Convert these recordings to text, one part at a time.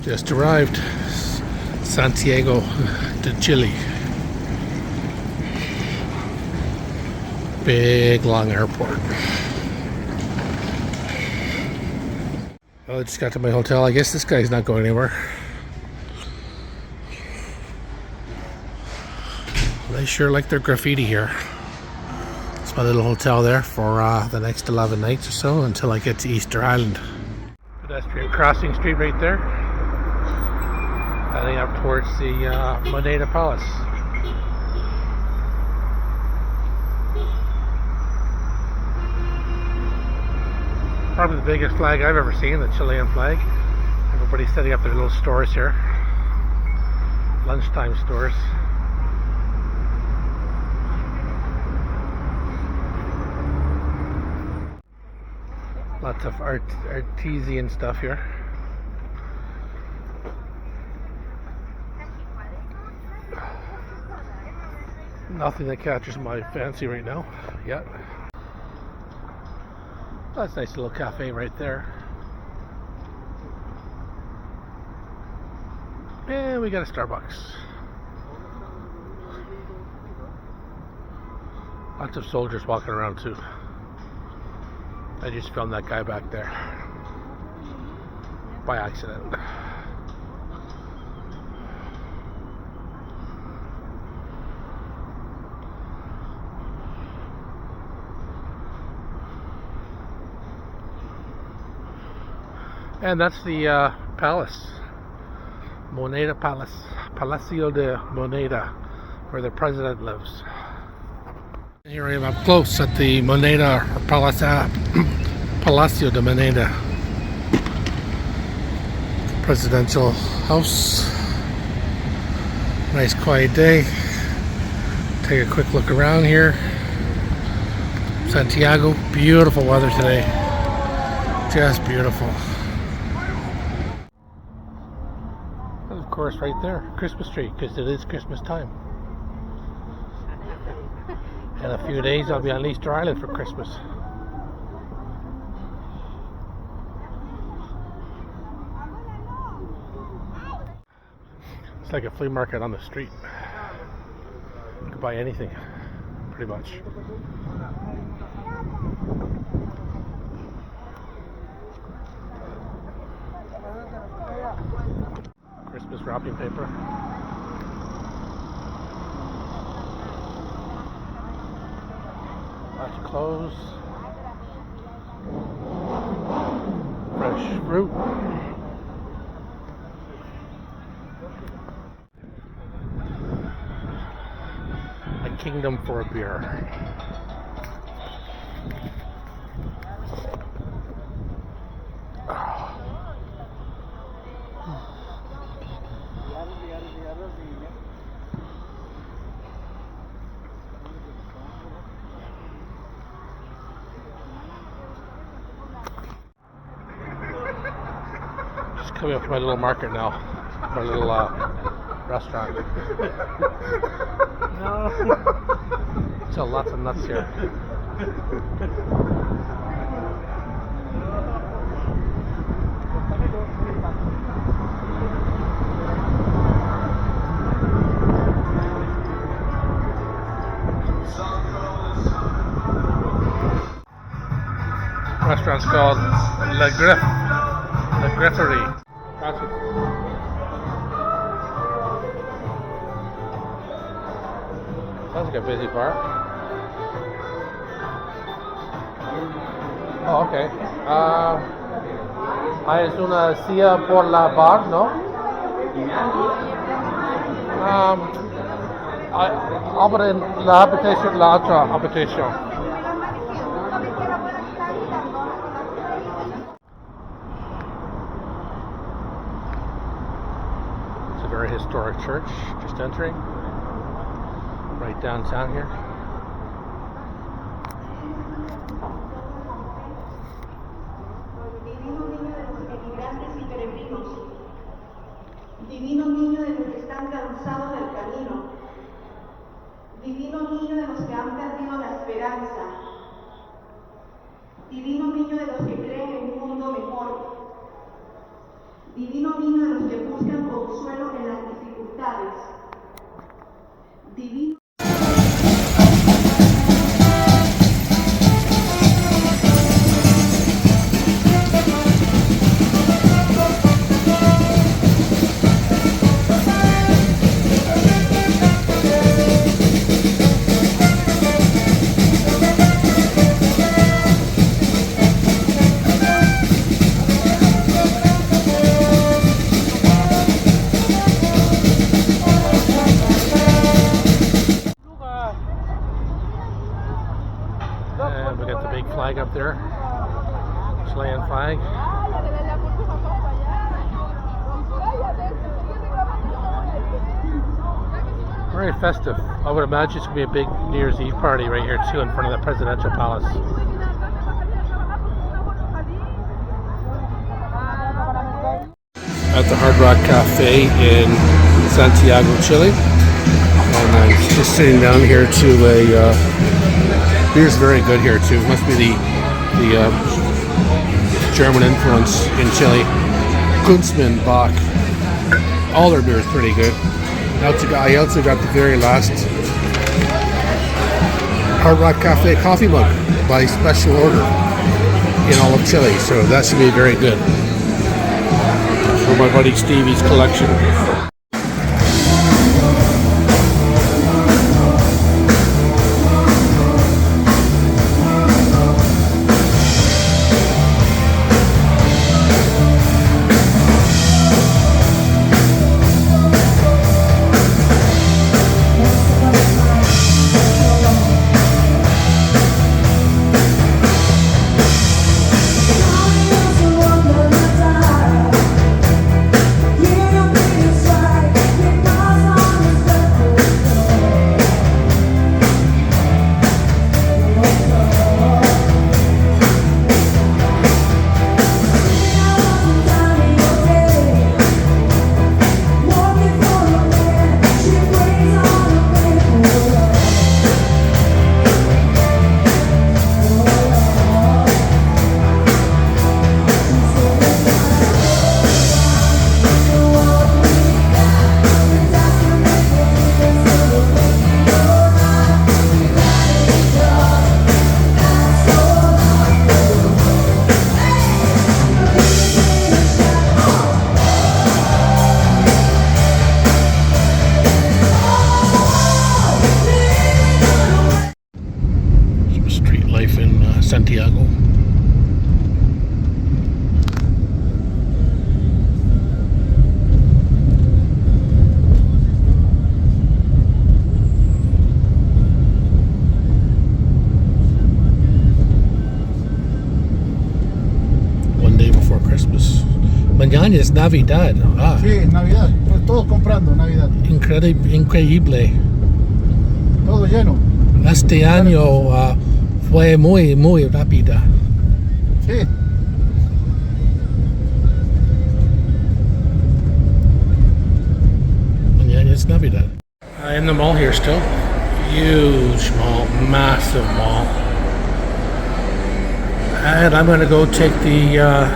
Just arrived. Santiago to Chile. Big long airport. Well, I just got to my hotel. I guess this guy's not going anywhere. They sure like their graffiti here. It's my little hotel there for the next 11 nights or so until I get to Easter Island. Pedestrian crossing street right there. Heading up towards the Moneda Palace. Probably the biggest flag I've ever seen, the Chilean flag. Everybody's setting up their little stores here. Lunchtime stores. Lots of artisan stuff here. Nothing that catches my fancy right now yet. That's a nice little cafe right there. And we got a Starbucks. Lots of soldiers walking around too. I just filmed that guy back there by accident. And that's the palace, Moneda Palace, Palacio de Moneda, where the president lives. Here I am up close at the Moneda, or Palacio de Moneda, presidential house. Nice quiet day. Take a quick look around here. Santiago, beautiful weather today, just beautiful. And of course right there, Christmas tree, because it is Christmas time. In a few days I'll be on Easter Island for Christmas. It's like a flea market on the street. You can buy anything, pretty much. Christmas wrapping paper. Lots of clothes. Fresh fruit. A kingdom for a beer. Coming up to my little market now, my little restaurant. No. So lots of nuts here. Restaurant's called La Greffery. Sounds like a busy bar. Oh, okay. Es una silla por la bar, ¿no? Abren la habitación, la otra habitación. It's a very historic church, just entering. Right downtown here. Divino niño de los que están cansados del camino, divino niño de los que han perdido la esperanza, divino niño de los que creen en un mundo mejor, divino niño de los que buscan consuelo en las dificultades, divino. And we got the big flag up there, Chilean flag. Very festive. I would imagine it's going to be a big New Year's Eve party right here too in front of the presidential palace. At the Hard Rock Cafe in Santiago, Chile. And I'm just sitting down here to a beer's very good here too. Must be the German influence in Chile. Kunstmann, Bach. All their beer is pretty good. I also got the very last Hard Rock Cafe coffee mug by special order in all of Chile, so that should be very good for my buddy Stevie's collection. Santiago. One day before Christmas. Mañana es Navidad. Ah. Sí, Navidad. Pues todos comprando Navidad. Increíble. Todo lleno. Este año fue muy rápida. Sí. Mañana es Navidad. In the mall here still. Huge mall, massive mall. And I'm going to go take the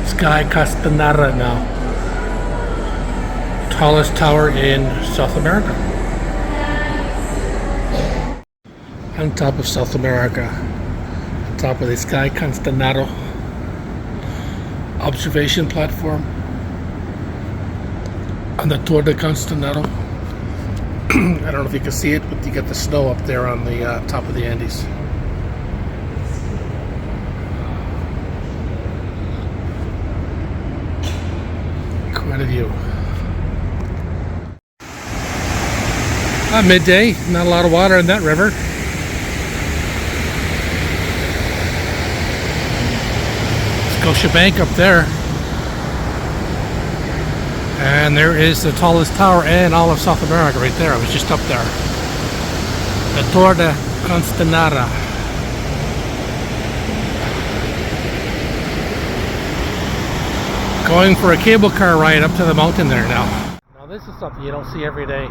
Sky Costanera now. Tallest tower in South America. On top of South America, on top of the Sky Costanera observation platform on the Torre de Costanera. I don't know if you can see it, but you get the snow up there on the top of the Andes. Quite a view. Midday, not a lot of water in that river. Scotiabank up there, and there is the tallest tower in all of South America right there. I was just up there, the Torre de Costanera. Going for a cable car ride up to the mountain there now. Now this is something you don't see every day.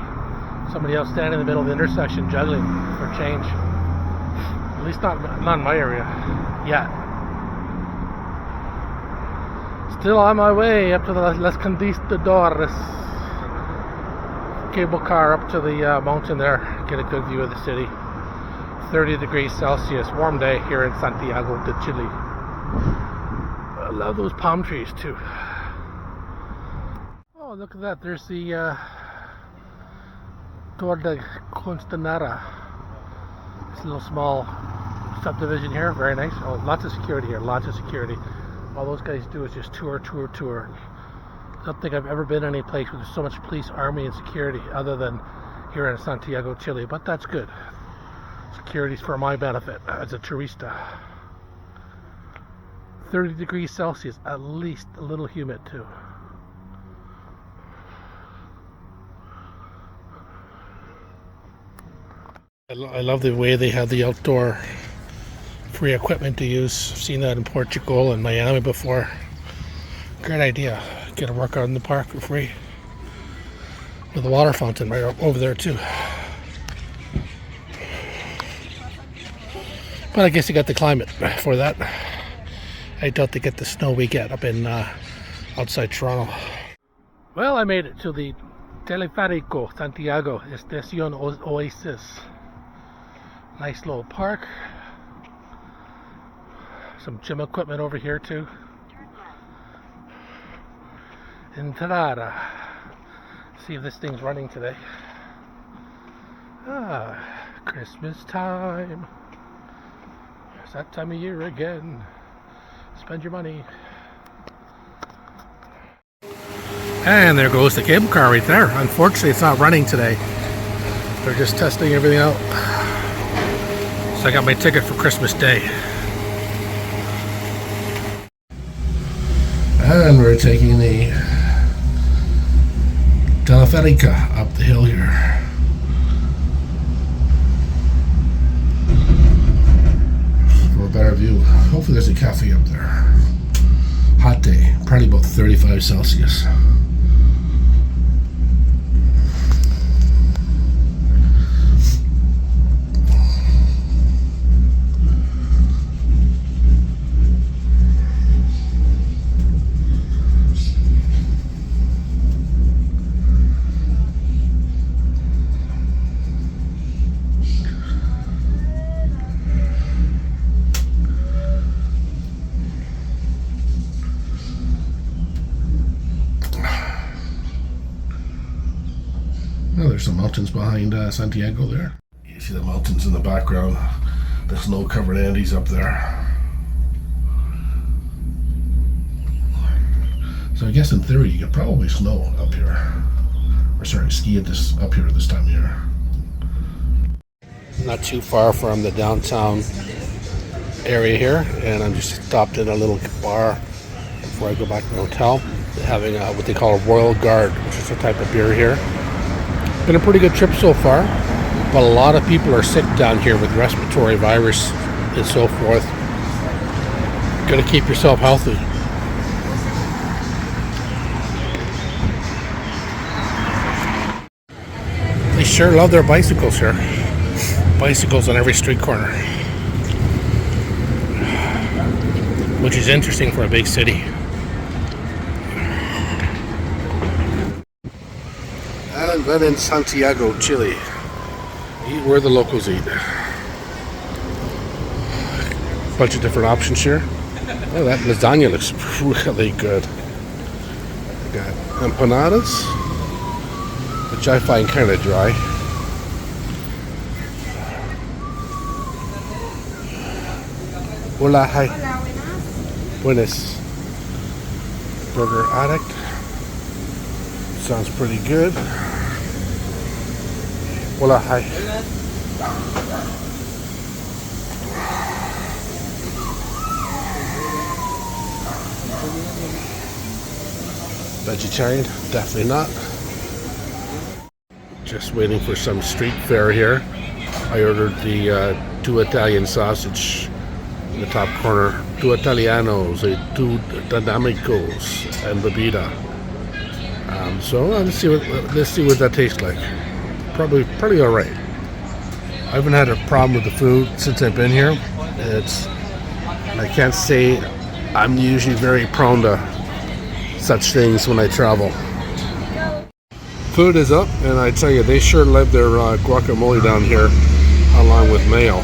Somebody else standing in the middle of the intersection juggling for change. At least not in my area yet. Still on my way up to the Las Conquistadores. Cable car up to the mountain there. Get a good view of the city. 30 degrees Celsius. Warm day here in Santiago de Chile. I love those palm trees too. Oh, look at that. There's the Torre de Costanera. It's a little small subdivision here. Very nice. Oh, lots of security here. Lots of security. All those guys do is just tour. I don't think I've ever been any place where there's so much police, army, and security other than here in Santiago, Chile. But that's good. Security's for my benefit as a tourista. 30 degrees Celsius, at least a little humid too. I love the way they have the outdoor free equipment to use. I've seen that in Portugal and Miami before. Great idea. Get a workout in the park for free. With a water fountain right over there too. But I guess you got the climate for that. I doubt they get the snow we get up in outside Toronto. Well, I made it to the Teleférico Santiago Estación Oasis. Nice little park. Some gym equipment over here too. Entrada. See if this thing's running today. Christmas time. It's that time of year again. Spend your money. And there goes the cable car right there. Unfortunately, it's not running today. They're just testing everything out. So I got my ticket for Christmas Day. And we're taking the Teleférica up the hill here. For a better view. Hopefully there's a cafe up there. Hot day, probably about 35 Celsius. There's some mountains behind Santiago there. You see the mountains in the background. The snow-covered Andes up there. So I guess in theory you could probably snow up here. Or sorry, ski at this up here this time of year. Not too far from the downtown area here, and I'm just stopped in a little bar before I go back to the hotel. They're having what they call a Royal Guard, which is a type of beer here. Been a pretty good trip so far, but a lot of people are sick down here with respiratory virus and so forth. Gotta keep yourself healthy. They sure love their bicycles here. Bicycles on every street corner, which is interesting for a big city. And then in Santiago, Chile. Eat where the locals eat. Bunch of different options here. Oh, that lasagna looks really good. We got empanadas, which I find kind of dry. Hola, hi. Buenas. Burger Addict. Sounds pretty good. Hola, hi. Vegetarian? Definitely not. Just waiting for some street fare here. I ordered the 2 Italian sausage in the top corner. 2 Italianos, 2 Dinamicos, and bebida. So let's see what that tastes like. Probably all right. I haven't had a problem with the food since I've been here. I can't say I'm usually very prone to such things when I travel. Food is up, and I tell you, they sure love their guacamole down here, along with mayo.